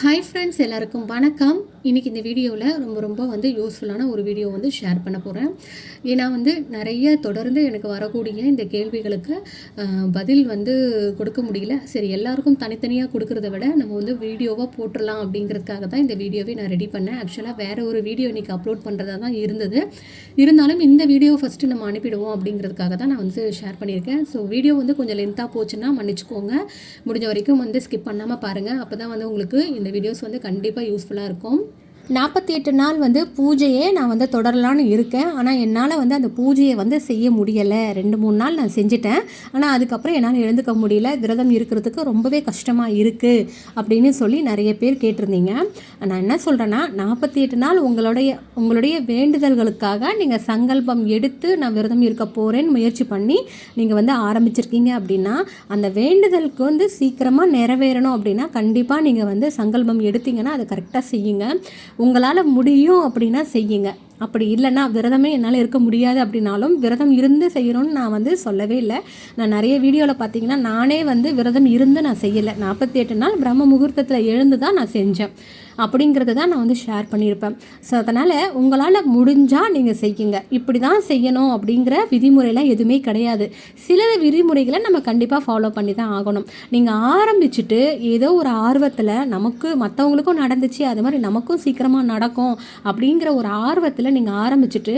Hi friends, எல்லாருக்கும் வணக்கம். இன்றைக்கி இந்த வீடியோவில் ரொம்ப யூஸ்ஃபுல்லான ஒரு வீடியோ ஷேர் பண்ண போகிறேன். ஏன்னா நிறைய தொடர்ந்து எனக்கு வரக்கூடிய இந்த கேள்விகளுக்கு பதில் கொடுக்க முடியல. சரி, எல்லாருக்கும் தனித்தனியாக கொடுக்குறத விட நம்ம வீடியோவாக போட்டுடலாம் அப்படிங்கிறதுக்காக தான் இந்த வீடியோவே நான் ரெடி பண்ணேன். ஆக்சுவலாக வேறு ஒரு வீடியோ இன்றைக்கி அப்லோட் பண்ணுறதா தான் இருந்தது. இருந்தாலும் இந்த வீடியோ ஃபஸ்ட்டு நம்ம அனுப்பிடுவோம் அப்படிங்கிறதுக்காக தான் நான் ஷேர் பண்ணியிருக்கேன். ஸோ வீடியோ கொஞ்சம் லென்த்தாக போச்சுன்னா மன்னிச்சுக்கோங்க. முடிஞ்ச வரைக்கும் ஸ்கிப் பண்ணாமல் பாருங்கள். அப்போ தான் உங்களுக்கு இந்த வீடியோஸ் கண்டிப்பாக யூஸ்ஃபுல்லாக இருக்கும். 48 நாள் பூஜையே நான் தொடரலான்னு இருக்கேன். ஆனால் என்னால் அந்த பூஜையை செய்ய முடியலை. 2-3 நாள் நான் செஞ்சிட்டேன். ஆனால் அதுக்கப்புறம் என்னால் எழுந்துக்க முடியல. விரதம் இருக்கிறதுக்கு ரொம்பவே கஷ்டமாக இருக்குது அப்படின்னு சொல்லி நிறைய பேர் கேட்டிருந்தீங்க. நான் என்ன சொல்கிறேன்னா, 48 நாள் உங்களுடைய வேண்டுதல்களுக்காக நீங்கள் சங்கல்பம் எடுத்து நான் விரதம் இருக்க போகிறேன்னு முயற்சி பண்ணி நீங்கள் ஆரம்பிச்சிருக்கீங்க அப்படின்னா, அந்த வேண்டுதலுக்கு சீக்கிரமாக நிறைவேறணும் அப்படின்னா கண்டிப்பாக நீங்கள் சங்கல்பம் எடுத்தீங்கன்னா அதை கரெக்டாக செய்யுங்க. உங்களால் முடியும் அப்படின்னா செய்யுங்க. அப்படி இல்லைன்னா விரதமே என்னால் இருக்க முடியாது அப்படின்னாலும் விரதம் இருந்து செய்யணும்னு நான் சொல்லவே இல்லை. நான் நிறைய வீடியோவில் பார்த்தீங்கன்னா நானே விரதம் இருந்து நான் செய்யலை. 48 நாள் பிரம்ம முகூர்த்தத்தில் எழுந்து தான் நான் செஞ்சேன். அப்படிங்கிறத தான் நான் ஷேர் பண்ணியிருப்பேன். ஸோ அதனால் உங்களால் முடிஞ்சால் நீங்கள் செய்யுங்க. இப்படி தான் செய்யணும் அப்படிங்கிற விதிமுறைலாம் எதுவுமே கிடையாது. சில விதிமுறைகளை நம்ம கண்டிப்பாக ஃபாலோ பண்ணி தான் ஆகணும். நீங்கள் ஆரம்பிச்சுட்டு ஏதோ ஒரு ஆர்வத்தில் நமக்கு மற்றவங்களுக்கும் நடந்துச்சு, அது மாதிரி நமக்கும் சீக்கிரமாக நடக்கும் அப்படிங்கிற ஒரு ஆர்வத்தில் நீங்கள் ஆரம்பிச்சுட்டு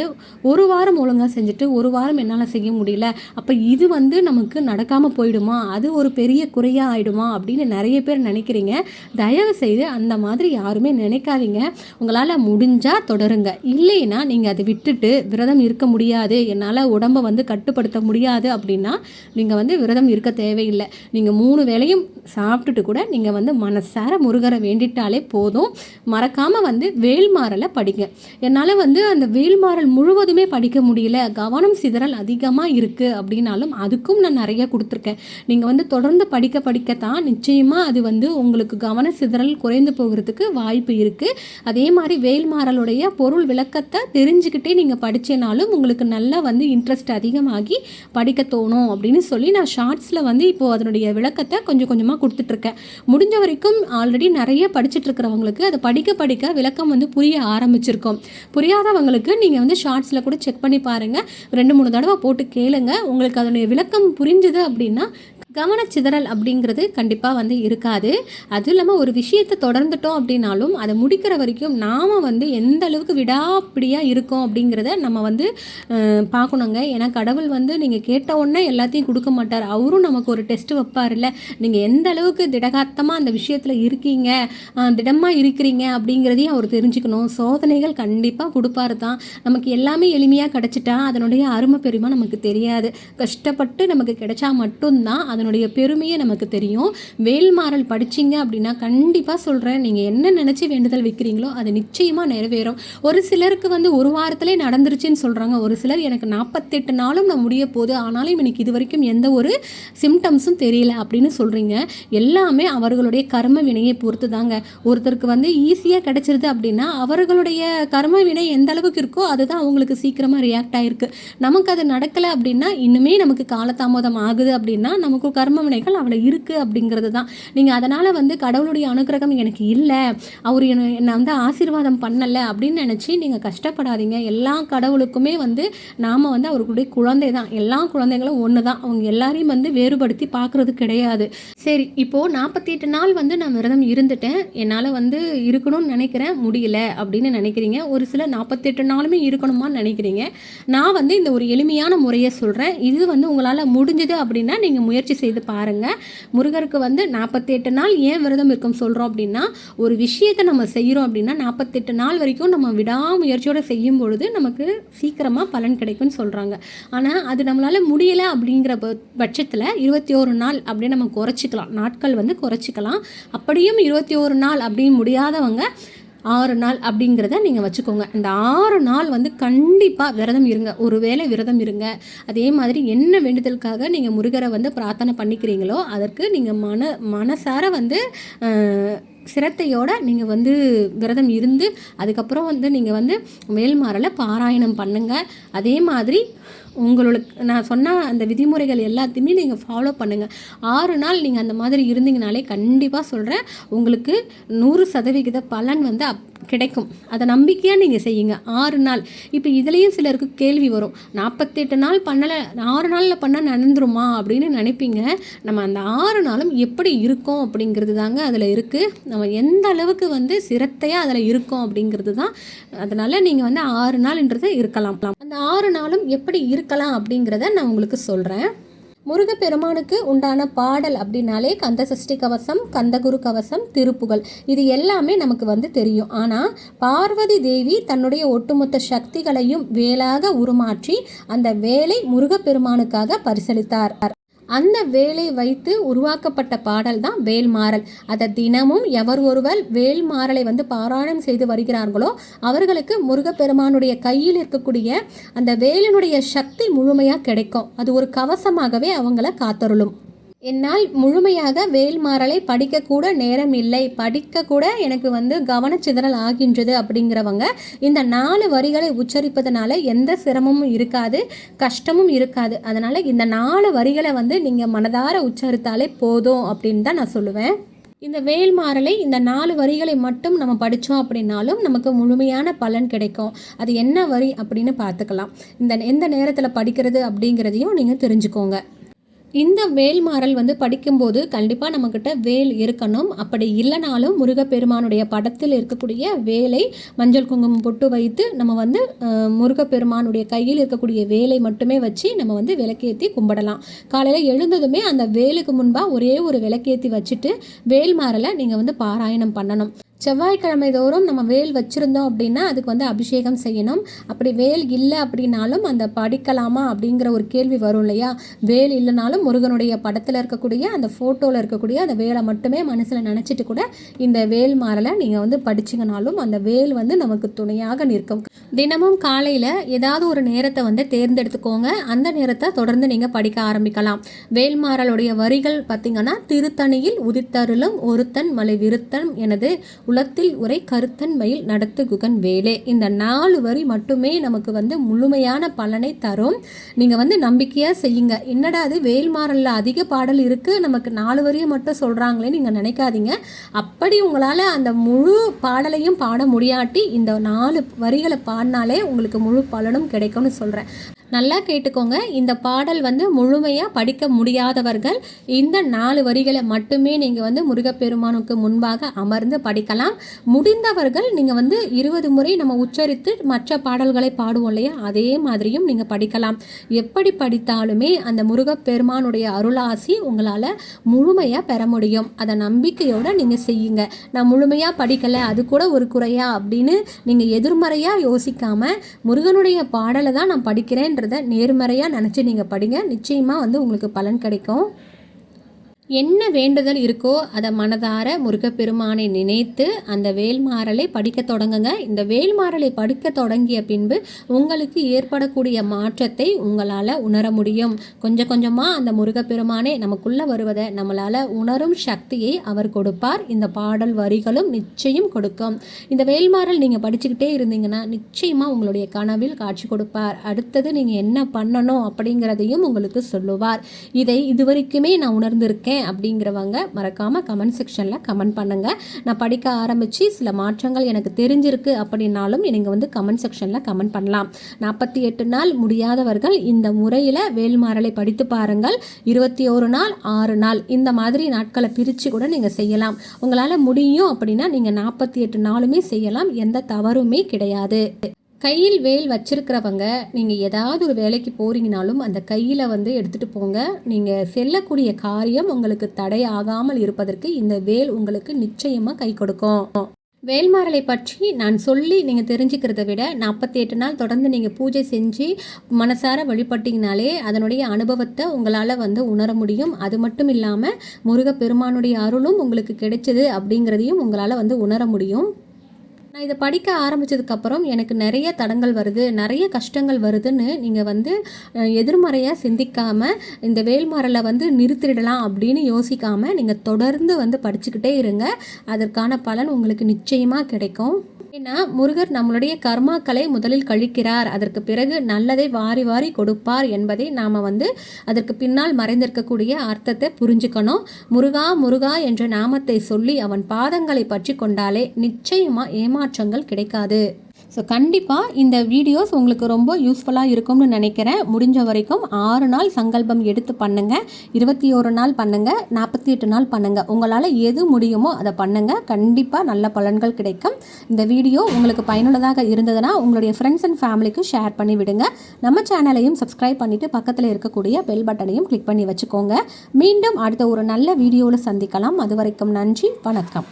ஒரு வாரம் ஒழுங்காக செஞ்சுட்டு ஒரு வாரம் என்னால் செய்ய முடியல, அப்போ இது நமக்கு நடக்காமல் போயிடுமா, அது ஒரு பெரிய குறையாக ஆகிடுமா அப்படின்னு நிறைய பேர் நினைக்கிறீங்க. தயவு செய்து அந்த மாதிரி யாருமே நினைக்காதீங்க. உங்களால் முடிஞ்சால் தொடருங்க. இல்லைன்னா நீங்கள் அதை விட்டுட்டு விரதம் இருக்க முடியாது, என்னால் உடம்பை கட்டுப்படுத்த முடியாது அப்படின்னா நீங்கள் விரதம் இருக்க தேவையில்லை. நீங்கள் 3 வேளையும் சாப்பிட்டுட்டு கூட நீங்கள் மனசார முருகரை வேண்டிட்டாலே போதும். மறக்காமல் வேல்மாறலை படிங்க. என்னால் அந்த வேல்மாறல் முழுவதுமே படிக்க முடியல, கவனம் சிதறல் அதிகமாக இருக்குது அப்படின்னாலும் அதுக்கும் நான் நிறைய கொடுத்துருக்கேன். நீங்கள் தொடர்ந்து படிக்கத்தான் நிச்சயமாக அது உங்களுக்கு கவன சிதறல் குறைந்து போகிறதுக்கு வாய்ப்பு இருக்குது. அதே மாதிரி வேல்மாறலுடைய பொருள் விளக்கத்தை தெரிஞ்சுக்கிட்டே நீங்கள் படித்தேனாலும் உங்களுக்கு நல்லா இன்ட்ரெஸ்ட் அதிகமாகி படிக்க தோணும் அப்படின்னு சொல்லி நான் ஷார்ட்ஸில் இப்போது அதனுடைய விளக்கத்தை கொஞ்சம் கொஞ்சமாக கொடுத்துட்ருக்கேன். முடிஞ்ச வரைக்கும் ஆல்ரெடி நிறைய படிச்சுட்டு இருக்கிறவங்களுக்கு அதை படிக்க விளக்கம் புரிய ஆரம்பிச்சிருக்கோம். புரியாதவங்களுக்கு நீங்கள் ஷார்ட்ஸில் கூட செக் பண்ணி பாருங்கள். 2-3 தடவை போட்டு கேளுங்க. உங்களுக்கு அதனுடைய விளக்கம் புரிஞ்சுது அப்படின்னா கவனச்சிதறல் அப்படிங்கிறது கண்டிப்பாக இருக்காது. அதுவும் இல்லாமல் ஒரு விஷயத்தை தொடர்ந்துட்டோம் அப்படின்னாலும் அதை முடிக்கிற வரைக்கும் நாம் எந்த அளவுக்கு விடாப்பிடியாக இருக்கோம் அப்படிங்கிறத நம்ம பார்க்கணுங்க. ஏன்னா கடவுள் நீங்கள் கேட்ட உடனே எல்லாத்தையும் கொடுக்க மாட்டார். அவரும் நமக்கு ஒரு டெஸ்ட்டு வைப்பார்ல. நீங்கள் எந்த அளவுக்கு திடகாத்தமாக அந்த விஷயத்தில் இருக்கீங்க, திடமாக இருக்கிறீங்க அப்படிங்கிறதையும் அவர் தெரிஞ்சுக்கணும். சோதனைகள் கண்டிப்பாக கொடுப்பாரு தான். நமக்கு எல்லாமே எளிமையாக கிடச்சிட்டா அதனுடைய அருமை பெருமை நமக்கு தெரியாது. கஷ்டப்பட்டு நமக்கு கிடைச்சா மட்டும்தான் அதனுடைய பெருமையே நமக்கு தெரியும். வேல்மாறல் படிச்சிங்க அப்படின்னா கண்டிப்பாக சொல்கிறேன், நீங்கள் என்ன நினச்சி வேண்டுதல் வைக்கிறீங்களோ அது நிச்சயமாக நிறைவேறும். ஒரு சிலருக்கு ஒரு வாரத்திலே நடந்துருச்சுன்னு சொல்கிறாங்க. ஒரு சிலர் எனக்கு 48 நாளும் நான் முடிய போகுது, ஆனாலும் எனக்கு இது வரைக்கும் எந்த ஒரு சிம்டம்ஸும் தெரியல அப்படின்னு சொல்கிறீங்க. எல்லாமே அவர்களுடைய கர்ம வினையை பொறுத்து தாங்க. ஒருத்தருக்கு ஈஸியாக கிடைச்சிருது அப்படின்னா அவர்களுடைய கர்ம வினை எந்த அளவுக்கு இருக்கோ அதுதான் அவங்களுக்கு சீக்கிரமாக ரியாக்ட் ஆகிருக்கு. நமக்கு அது நடக்கலை அப்படின்னா இன்னுமே நமக்கு காலதாமதம் ஆகுது அப்படின்னா நமக்கு கர்ம வினைகள் அவ்வளோ இருக்குது அப்படிங்கிறது தான். நீங்கள் அதனால் கடவுளுடைய அனுகிரகம் எனக்கு இல்லை, அவர் என்னை ஆசீர்வாதம் பண்ணலை அப்படின்னு நினச்சி நீங்கள் கஷ்டப்படாதீங்க. எல்லா கடவுளுக்குமே நாம் அவர்களுடைய குழந்தை தான். எல்லா குழந்தைகளும் ஒன்று தான். அவங்க எல்லாரையும் வேறுபடுத்தி பார்க்குறது கிடையாது. சரி, இப்போது 48 நாள் நான் விரதம் இருந்துட்டேன், என்னால் இருக்கணும்னு நினைக்கிறேன், முடியல அப்படின்னு நினைக்கிறீங்க. ஒரு சில 48 நாளுமே இருக்கணுமான்னு நினைக்கிறீங்க. நான் இந்த ஒரு எளிமையான முறையை சொல்கிறேன். இது உங்களால் முடிஞ்சது அப்படின்னா நீங்கள் முயற்சி செய்து பாருங்கள். முருகருக்கு 48 நாள் ஏன் விரதம் இருக்கும் சொல்கிறோம் அப்படின்னா, ஒரு விஷயத்தை நம்ம செய்கிறோம் அப்படின்னா 48 நாள் வரைக்கும் நம்ம விடாமுயற்சியோடு செய்யும் பொழுது நமக்கு சீக்கிரமாக பலன் கிடைக்கும்னு சொல்கிறாங்க. ஆனால் அது நம்மளால் முடியலை அப்படிங்கிற பட்சத்தில் 21 நாள் அப்படின்னு நம்ம குறைச்சிக்கலாம், நாட்கள் குறைச்சிக்கலாம். அப்படியும் 21 நாள் அப்படின்னு முடியாதவங்க 6 நாள் அப்படிங்கிறத நீங்கள் வச்சுக்கோங்க. இந்த 6 நாள் கண்டிப்பாக விரதம் இருங்க. ஒரு வேளை விரதம் இருங்க. அதே மாதிரி என்ன வேண்டுதலுக்காக நீங்கள் முருகரை பிரார்த்தனை பண்ணிக்கிறீங்களோ அதற்கு நீங்கள் மனசார சிரத்தையோடு நீங்கள் விரதம் இருந்து அதுக்கப்புறம் நீங்கள் வேல்மாறலை பாராயணம் பண்ணுங்கள். அதே மாதிரி உங்களுக்கு நான் சொன்ன அந்த விதிமுறைகள் எல்லாத்தையுமே நீங்கள் ஃபாலோ பண்ணுங்கள். 6 நாள் நீங்கள் அந்த மாதிரி இருந்தீங்கனாலே கண்டிப்பாக சொல்கிறேன், உங்களுக்கு 100% பலன் வந்து கிடைக்கும். அதை நம்பிக்கையாக நீங்கள் செய்யுங்க. 6 நாள். இப்போ இதுலேயும் சிலருக்கு கேள்வி வரும், 48 நாள் பண்ணலை, 6 நாளில் பண்ணால் நடந்துருமா அப்படின்னு நினைப்பீங்க. நம்ம அந்த 6 நாளும் எப்படி இருக்கும் அப்படிங்கிறது தாங்க அதில் இருக்குது. நம்ம எந்த அளவுக்கு வந்து சிரத்தையாக அதில் இருக்கோம் அப்படிங்கிறது தான். அதனால் நீங்கள் வந்து 6 நாள்ன்றது இருக்கலாம். அந்த 6 நாளும் எப்படி இருக்கலாம் அப்படிங்கிறத நான் உங்களுக்கு சொல்கிறேன். முருகப்பெருமானுக்கு உண்டான பாடல் அப்படின்னாலே கந்த சஷ்டி கவசம், கந்தகுரு கவசம், திருப்புகழ், இது எல்லாமே நமக்கு வந்து தெரியும். ஆனால் பார்வதி தேவி தன்னுடைய ஒட்டுமொத்த சக்திகளையும் வேலாக உருமாற்றி அந்த வேலை முருகப்பெருமானுக்காக பரிசளித்தார். அந்த வேலை வைத்து உருவாக்கப்பட்ட பாடல் தான் வேல்மாறல். அதை தினமும் எவர் ஒருவர் வேல்மாறலை வந்து பாராயணம் செய்து வருகிறார்களோ அவர்களுக்கு முருகப்பெருமானுடைய கையில் இருக்கக்கூடிய அந்த வேலினுடைய சக்தி முழுமையாக கிடைக்கும். அது ஒரு கவசமாகவே அவங்கள காத்தருளும். என்னால் முழுமையாக வேல்மாறலை படிக்கக்கூட நேரம் இல்லை, படிக்கக்கூட எனக்கு வந்து கவனச்சிதறல் ஆகின்றது அப்படிங்கிறவங்க இந்த 4 வரிகளை உச்சரிப்பதனால எந்த சிரமமும் இருக்காது, கஷ்டமும் இருக்காது. அதனால் இந்த 4 வரிகளை வந்து நீங்கள் மனதார உச்சரித்தாலே போதும் அப்படின்னு தான் நான் சொல்லுவேன். இந்த வேல்மாறலை இந்த 4 வரிகளை மட்டும் நம்ம படித்தோம் அப்படின்னாலும் நமக்கு முழுமையான பலன் கிடைக்கும். அது என்ன வரி அப்படின்னு பார்த்துக்கலாம். எந்த நேரத்தில் படிக்கிறது அப்படிங்கிறதையும் நீங்கள் தெரிஞ்சுக்கோங்க. இந்த வேல்மாறல் வந்து படிக்கும்போது கண்டிப்பாக நம்மக்கிட்ட வேல் இருக்கணும். அப்படி இல்லைனாலும் முருகப்பெருமானுடைய படத்தில் இருக்கக்கூடிய வேலை மஞ்சள் குங்குமம் பொட்டு வைத்து நம்ம வந்து முருகப்பெருமானுடைய கையில் இருக்கக்கூடிய வேலை மட்டுமே வச்சு நம்ம வந்து விளக்கேற்றி கும்பிடலாம். காலையில் எழுந்ததுமே அந்த வேலுக்கு முன்பாக ஒரே ஒரு விளக்கேற்றி வச்சுட்டு வேல்மாறலை நீங்கள் வந்து பாராயணம் பண்ணணும். செவ்வாய்க்கிழமை தோறும் நம்ம வேல் வச்சுருந்தோம் அப்படின்னா அதுக்கு வந்து அபிஷேகம் செய்யணும். அப்படி வேல் இல்லை அப்படின்னாலும் அந்த படிக்கலாமா அப்படிங்கிற ஒரு கேள்வி வரும் இல்லையா. வேல் இல்லைனாலும் முருகனுடைய படத்தில் இருக்கக்கூடிய அந்த ஃபோட்டோவில் இருக்கக்கூடிய அந்த வேலை மட்டுமே மனசில் நினச்சிட்டு கூட இந்த வேல் மாறலை நீங்கள் வந்து படிச்சிங்கனாலும் அந்த வேல் வந்து நமக்கு துணையாக நிற்கும். தினமும் காலையில் ஏதாவது ஒரு நேரத்தை வந்து தேர்ந்தெடுத்துக்கோங்க. அந்த நேரத்தை தொடர்ந்து நீங்கள் படிக்க ஆரம்பிக்கலாம். வேல்மாறலுடைய வரிகள் பார்த்திங்கன்னா, திருத்தணியில் உதித்தருளும் ஒருத்தன் மலை விருத்தன் எனது உலத்தில் உரை கருத்தன் மயில் நடத்து குகன் வேலே. இந்த 4 வரி மட்டுமே நமக்கு வந்து முழுமையான பலனை தரும். நீங்கள் வந்து நம்பிக்கையாக செய்யுங்க. என்னடா அது வேல்மாறலில் அதிக பாடல் இருக்குது, நமக்கு 4 வரியை மட்டும் சொல்கிறாங்களே நீங்கள் நினைக்காதீங்க. அப்படி உங்களால் அந்த முழு பாடலையும் பாட முடியாட்டி இந்த 4 வரிகளை பாடினாலே உங்களுக்கு முழு பலனும் கிடைக்கும்னு சொல்கிறேன். நல்லா கேட்டுக்கோங்க. இந்த பாடல் வந்து முழுமையாக படிக்க முடியாதவர்கள் இந்த 4 வரிகளை மட்டுமே நீங்கள் வந்து முருகப்பெருமானுக்கு முன்பாக அமர்ந்து படிக்கலாம். முடிந்தவர்கள் நீங்கள் வந்து 20 முறை நம்ம உச்சரித்து மற்ற பாடல்களை பாடுவோம் இல்லையா, அதே மாதிரியும் நீங்கள் படிக்கலாம். எப்படி படித்தாலுமே அந்த முருகப்பெருமானுடைய அருளாசி உங்களால் முழுமையாக பெற முடியும். அதை நம்பிக்கையோடு நீங்கள் செய்யுங்க. நான் முழுமையாக படிக்கலை, அது கூட ஒரு குறையா அப்படின்னு நீங்கள் எதிர்மறையாக யோசிக்காமல் முருகனுடைய பாடலை தான் நான் படிக்கிறேன் நேர்மறையாக நினச்சி நீங்கள் படிங்க. நிச்சயமாக வந்து உங்களுக்கு பலன் கிடைக்கும். என்ன வேண்டுதல் இருக்கோ அதை மனதார முருகப்பெருமானை நினைத்து அந்த வேல்மாறலை படிக்க தொடங்குங்க. இந்த வேல்மாறலை படிக்க தொடங்கிய பின்பு உங்களுக்கு ஏற்படக்கூடிய மாற்றத்தை உங்களால் உணர முடியும். கொஞ்சம் கொஞ்சமாக அந்த முருகப்பெருமானே நமக்குள்ளே வருவதை நம்மளால் உணரும் சக்தியை அவர் கொடுப்பார். இந்த பாடல் வரிகளும் நிச்சயம் கொடுக்கும். இந்த வேல்மாறல் நீங்கள் படிச்சுக்கிட்டே இருந்தீங்கன்னா நிச்சயமாக உங்களுடைய கனவில் காட்சி கொடுப்பார். அடுத்தது நீங்கள் என்ன பண்ணணும் அப்படிங்கிறதையும் உங்களுக்கு சொல்லுவார். இதை இதுவரைக்குமே நான் உணர்ந்திருக்கேன் அப்படிங்கிறவங்க மறக்காமல் கமெண்ட் செக்ஷனில் கமெண்ட் பண்ணுங்கள். நான் படிக்க ஆரம்பித்து சில மாற்றங்கள் எனக்கு தெரிஞ்சிருக்கு அப்படின்னாலும் நீங்கள் வந்து கமெண்ட் செக்ஷனில் கமெண்ட் பண்ணலாம். 48 நாள் முடியாதவர்கள் இந்த முறையில் வேல்மாறலை படித்து பாருங்கள். 21 நாள், 6 நாள் இந்த மாதிரி நாட்களை பிரித்து கூட நீங்கள் செய்யலாம். உங்களால் முடியும் அப்படின்னா நீங்கள் 48 நாளுமே செய்யலாம். எந்த தவறுமே கிடையாது. கையில் வேல் வச்சிருக்கிறவங்க நீங்கள் ஏதாவது ஒரு வேலைக்கு போகிறீங்கனாலும் அந்த கையில் வந்து எடுத்துகிட்டு போங்க. நீங்கள் செல்லக்கூடிய காரியம் உங்களுக்கு தடை ஆகாமல் இருப்பதற்கு இந்த வேல் உங்களுக்கு நிச்சயமாக கை கொடுக்கும். வேல்மாறலை பற்றி நான் சொல்லி நீங்கள் தெரிஞ்சுக்கிறத விட 48 நாள் தொடர்ந்து நீங்கள் பூஜை செஞ்சு மனசார வழிபட்டிங்கனாலே அதனுடைய அனுபவத்தை உங்களால் வந்து உணர முடியும். அது மட்டும் இல்லாமல் முருகப்பெருமானுடைய அருளும் உங்களுக்கு கிடைச்சது அப்படிங்கிறதையும் உங்களால் வந்து உணர முடியும். நான் இதை படிக்க ஆரம்பித்ததுக்கப்புறம் எனக்கு நிறைய தடங்கள் வருது, நிறைய கஷ்டங்கள் வருதுன்னு நீங்கள் வந்து எதிர்மறையாக சிந்திக்காமல் இந்த வேல்மாறலை வந்து நிறுத்திடலாம் அப்படின்னு யோசிக்காமல் நீங்கள் தொடர்ந்து வந்து படிச்சுக்கிட்டே இருங்க. அதற்கான பலன் உங்களுக்கு நிச்சயமாக கிடைக்கும். ஏன்னா முருகர் நம்மளுடைய கர்மாக்களை முதலில் கழிக்கிறார், அதற்கு பிறகு நல்லதை வாரி வாரி கொடுப்பார் என்பதை நாம் வந்து அதற்கு பின்னால் மறைந்திருக்கக்கூடிய அர்த்தத்தை புரிஞ்சுக்கணும். முருகா முருகா என்ற நாமத்தை சொல்லி அவன் பாதங்களை பற்றி கொண்டாலே நிச்சயமாக ஏமாற்றங்கள் கிடைக்காது. ஸோ கண்டிப்பாக இந்த வீடியோஸ் உங்களுக்கு ரொம்ப யூஸ்ஃபுல்லாக இருக்கும்னு நினைக்கிறேன். முடிஞ்ச வரைக்கும் 6 நாள் சங்கல்பம் எடுத்து பண்ணுங்கள், 21 நாள் பண்ணுங்கள், 48 நாள் பண்ணுங்கள். உங்களால் எது முடியுமோ அதை பண்ணுங்கள். கண்டிப்பாக நல்ல பலன்கள் கிடைக்கும். இந்த வீடியோ உங்களுக்கு பயனுள்ளதாக இருந்ததுன்னா உங்களுடைய ஃப்ரெண்ட்ஸ் அண்ட் ஃபேமிலிக்கு ஷேர் பண்ணி விடுங்க. நம்ம சேனலையும் சப்ஸ்கிரைப் பண்ணிவிட்டு பக்கத்தில் இருக்கக்கூடிய பெல் பட்டனையும் கிளிக் பண்ணி வச்சுக்கோங்க. மீண்டும் அடுத்த ஒரு நல்ல வீடியோவில் சந்திக்கலாம். அது வரைக்கும் நன்றி, வணக்கம்.